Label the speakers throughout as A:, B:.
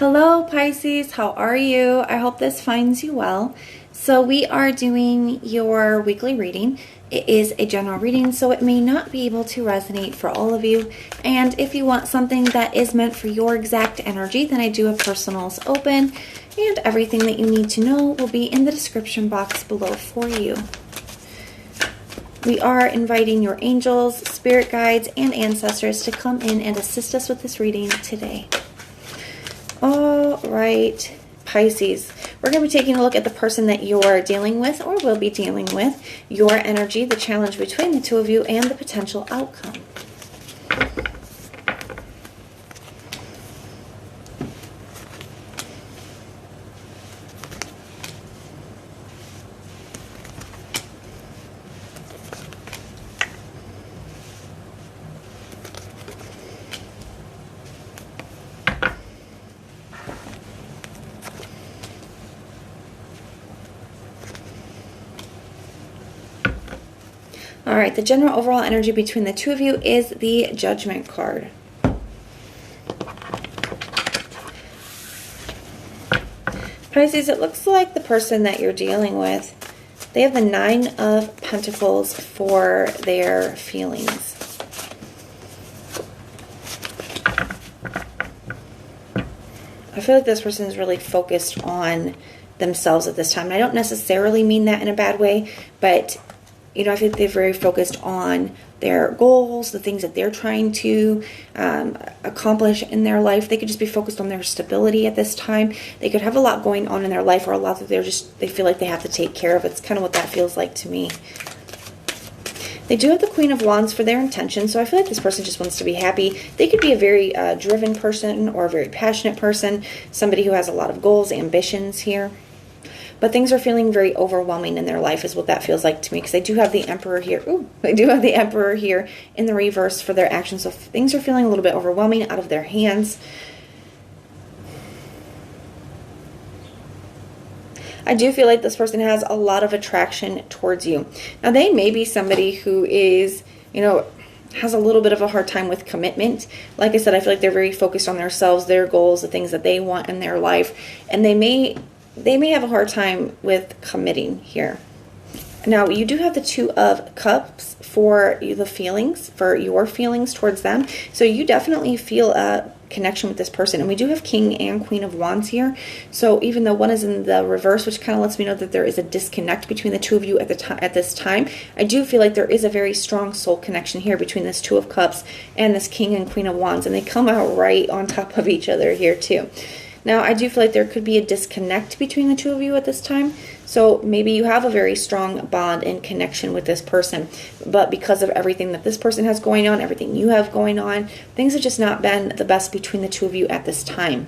A: Hello Pisces, how are you? I hope this finds you well. So we are doing your weekly reading. It is a general reading, so it may not be able to resonate for all of you. And if you want something that is meant for your exact energy, then I do have personals open, and everything that you need to know will be in the description box below for you. We are inviting your angels, spirit guides, and ancestors to come in and assist us with this reading today. All right, Pisces, we're going to be taking a look at the person that you're dealing with or will be dealing with, your energy, the challenge between the two of you, and the potential outcome. All right, the general overall energy between the two of you is the Judgment card. Pisces, it looks like the person that you're dealing with, they have the Nine of Pentacles for their feelings. I feel like this person is really focused on themselves at this time. And I don't necessarily mean that in a bad way, but you know, I think they're very focused on their goals, the things that they're trying to accomplish in their life. They could just be focused on their stability at this time. They could have a lot going on in their life, or a lot that they feel like they have to take care of. It's kind of what that feels like to me. They do have the Queen of Wands for their intention, so I feel like this person just wants to be happy. They could be a very driven person or a very passionate person, somebody who has a lot of goals, ambitions here. But things are feeling very overwhelming in their life is what that feels like to me, because they do have the Emperor here. Ooh, they do have the Emperor here in the reverse for their actions. So things are feeling a little bit overwhelming, out of their hands. I do feel like this person has a lot of attraction towards you. Now, they may be somebody who is, you know, has a little bit of a hard time with commitment. Like I said, I feel like they're very focused on themselves, their goals, the things that they want in their life. And they may have a hard time with committing here. Now, you do have the Two of Cups for the feelings, for your feelings towards them. So you definitely feel a connection with this person. And we do have King and Queen of Wands here. So even though one is in the reverse, which kind of lets me know that there is a disconnect between the two of you at this time, I do feel like there is a very strong soul connection here between this Two of Cups and this King and Queen of Wands. And they come out right on top of each other here too. Now, I do feel like there could be a disconnect between the two of you at this time. So maybe you have a very strong bond and connection with this person, but because of everything that this person has going on, everything you have going on, things have just not been the best between the two of you at this time.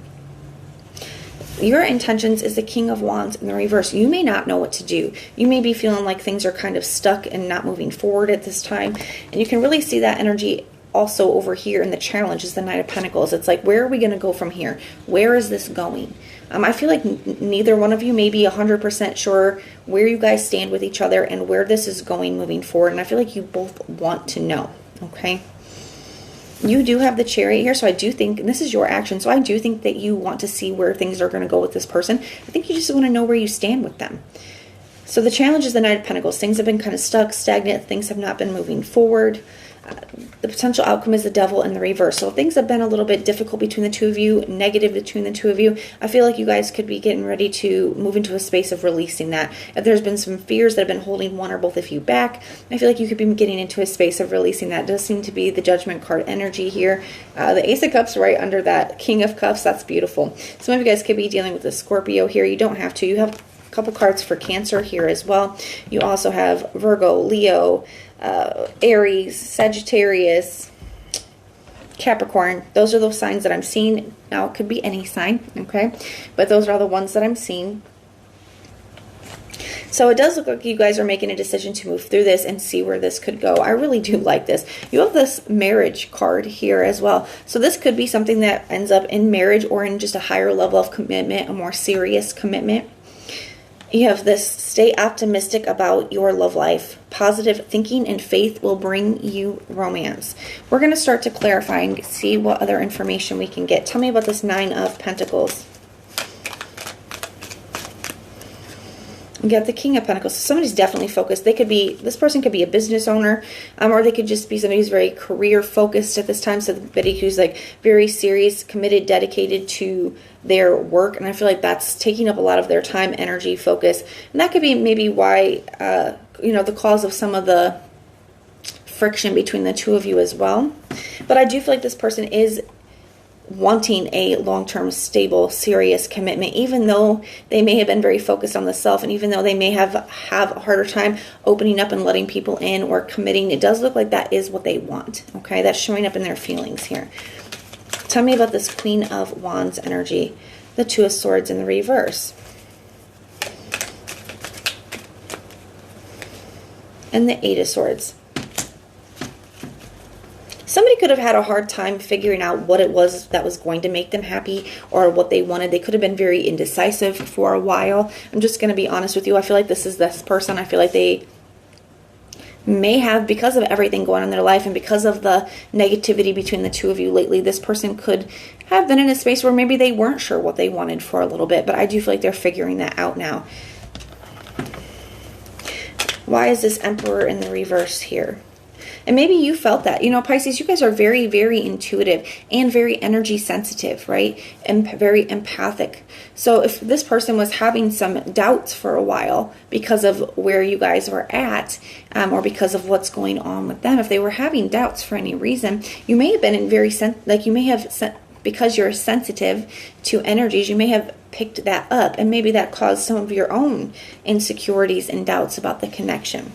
A: Your intentions is the King of Wands in the reverse. You may not know what to do. You may be feeling like things are kind of stuck and not moving forward at this time. And you can really see that energy also over here in the challenge is the Knight of Pentacles. It's like, where are we going to go from here? Where is this going? I feel like neither one of you may be 100% sure where you guys stand with each other and where this is going moving forward. And I feel like you both want to know, okay? You do have the Chariot here, so I do think, and this is your action, so I do think that you want to see where things are going to go with this person. I think you just want to know where you stand with them. So the challenge is the Knight of Pentacles. Things have been kind of stuck, stagnant. Things have not been moving forward. The potential outcome is the Devil in the reverse. So things have been a little bit difficult between the two of you, negative between the two of you. I feel like you guys could be getting ready to move into a space of releasing that. If there's been some fears that have been holding one or both of you back, I feel like you could be getting into a space of releasing that. It does seem to be the Judgment card energy here. The Ace of Cups right under that King of Cups. That's beautiful. Some of you guys could be dealing with a Scorpio here. You don't have to. You have a couple cards for Cancer here as well. You also have Virgo, Leo, Aries, Sagittarius, Capricorn. Those are those signs that I'm seeing. Now, it could be any sign, okay? But those are all the ones that I'm seeing. So it does look like you guys are making a decision to move through this and see where this could go. I really do like this. You have this Marriage card here as well. So this could be something that ends up in marriage or in just a higher level of commitment, a more serious commitment. You have this: stay optimistic about your love life. Positive thinking and faith will bring you romance. We're going to start to clarify and see what other information we can get. Tell me about this Nine of Pentacles. You got the King of Pentacles. So somebody's definitely focused. This person could be a business owner, or they could just be somebody who's very career focused at this time. So somebody who's like very serious, committed, dedicated to their work. And I feel like that's taking up a lot of their time, energy, focus. And that could be maybe why, the cause of some of the friction between the two of you as well. But I do feel like this person is wanting a long-term, stable, serious commitment, even though they may have been very focused on the self, and even though they may have a harder time opening up and letting people in or committing. It does look like that is what they want. Okay, that's showing up in their feelings here. Tell me about this Queen of Wands energy, the Two of Swords in the reverse, and the Eight of Swords. Somebody could have had a hard time figuring out what it was that was going to make them happy or what they wanted. They could have been very indecisive for a while. I'm just going to be honest with you. I feel like this person. I feel like they may have, because of everything going on in their life and because of the negativity between the two of you lately, this person could have been in a space where maybe they weren't sure what they wanted for a little bit. But I do feel like they're figuring that out now. Why is this Emperor in the reverse here? And maybe you felt that. Pisces, you guys are very, very intuitive and very energy sensitive, right? And very empathic. So if this person was having some doubts for a while because of where you guys were at, or because of what's going on with them, if they were having doubts for any reason, you may have been in because you're sensitive to energies, you may have picked that up, and maybe that caused some of your own insecurities and doubts about the connection.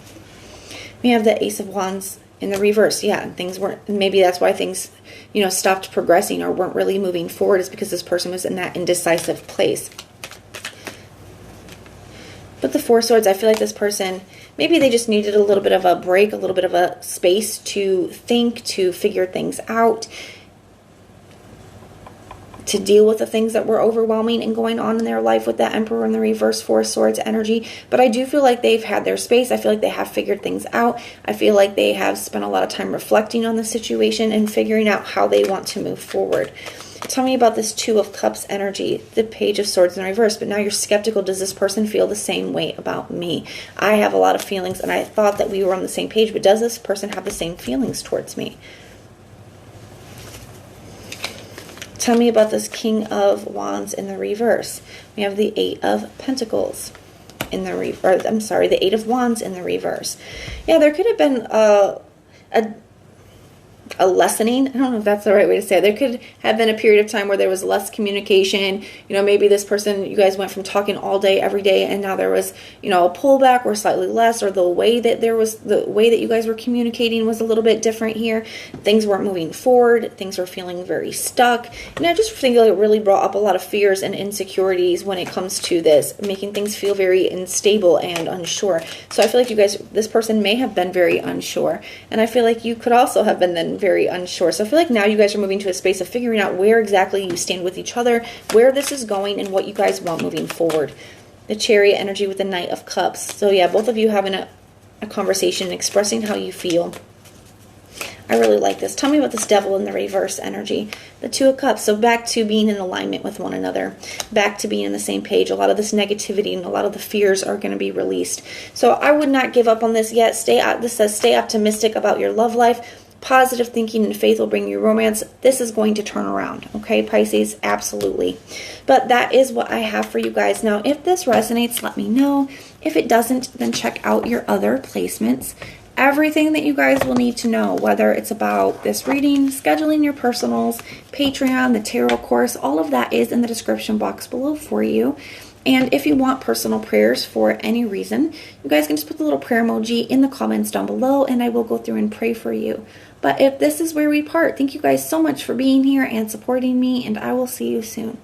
A: We have the Ace of Wands in the reverse. Yeah, things weren't, maybe that's why things, stopped progressing or weren't really moving forward, is because this person was in that indecisive place. But the Four of Swords, I feel like this person, maybe they just needed a little bit of a break, a little bit of a space to think, to figure things out, to deal with the things that were overwhelming and going on in their life with that Emperor in the reverse, Four of Swords energy. But I do feel like they've had their space. I feel like they have figured things out. I feel like they have spent a lot of time reflecting on the situation and figuring out how they want to move forward. Tell me about this Two of Cups energy, the Page of Swords in reverse. But now you're skeptical. Does this person feel the same way about me? I have a lot of feelings, and I thought that we were on the same page, but does this person have the same feelings towards me? Tell me about this King of Wands in the reverse. We have the Eight of Pentacles in the reverse. The Eight of Wands in the reverse. Yeah, there could have been a lessening. I don't know if that's the right way to say it. There could have been a period of time where there was less communication. Maybe this person, you guys went from talking all day, every day, and now there was, a pullback or slightly less, or the way that you guys were communicating was a little bit different here. Things weren't moving forward. Things were feeling very stuck. And I just think it really brought up a lot of fears and insecurities when it comes to this, making things feel very unstable and unsure. So I feel like this person may have been very unsure. And I feel like you could also have been then very unsure. So I feel like now you guys are moving to a space of figuring out where exactly you stand with each other, where this is going, and what you guys want moving forward. The Chariot energy with the Knight of Cups. So yeah, both of you having a conversation, expressing how you feel. I really like this. Tell me about this Devil in the reverse energy. The Two of Cups. So back to being in alignment with one another. Back to being on the same page. A lot of this negativity and a lot of the fears are going to be released. So I would not give up on this yet. This says stay optimistic about your love life. Positive thinking and faith will bring you romance. This is going to turn around. Okay, Pisces? Absolutely. But that is what I have for you guys. Now, if this resonates, let me know. If it doesn't, then check out your other placements. Everything that you guys will need to know, whether it's about this reading, scheduling your personals, Patreon, the tarot course, all of that is in the description box below for you. And if you want personal prayers for any reason, you guys can just put the little prayer emoji in the comments down below, and I will go through and pray for you. But if this is where we part, thank you guys so much for being here and supporting me, and I will see you soon.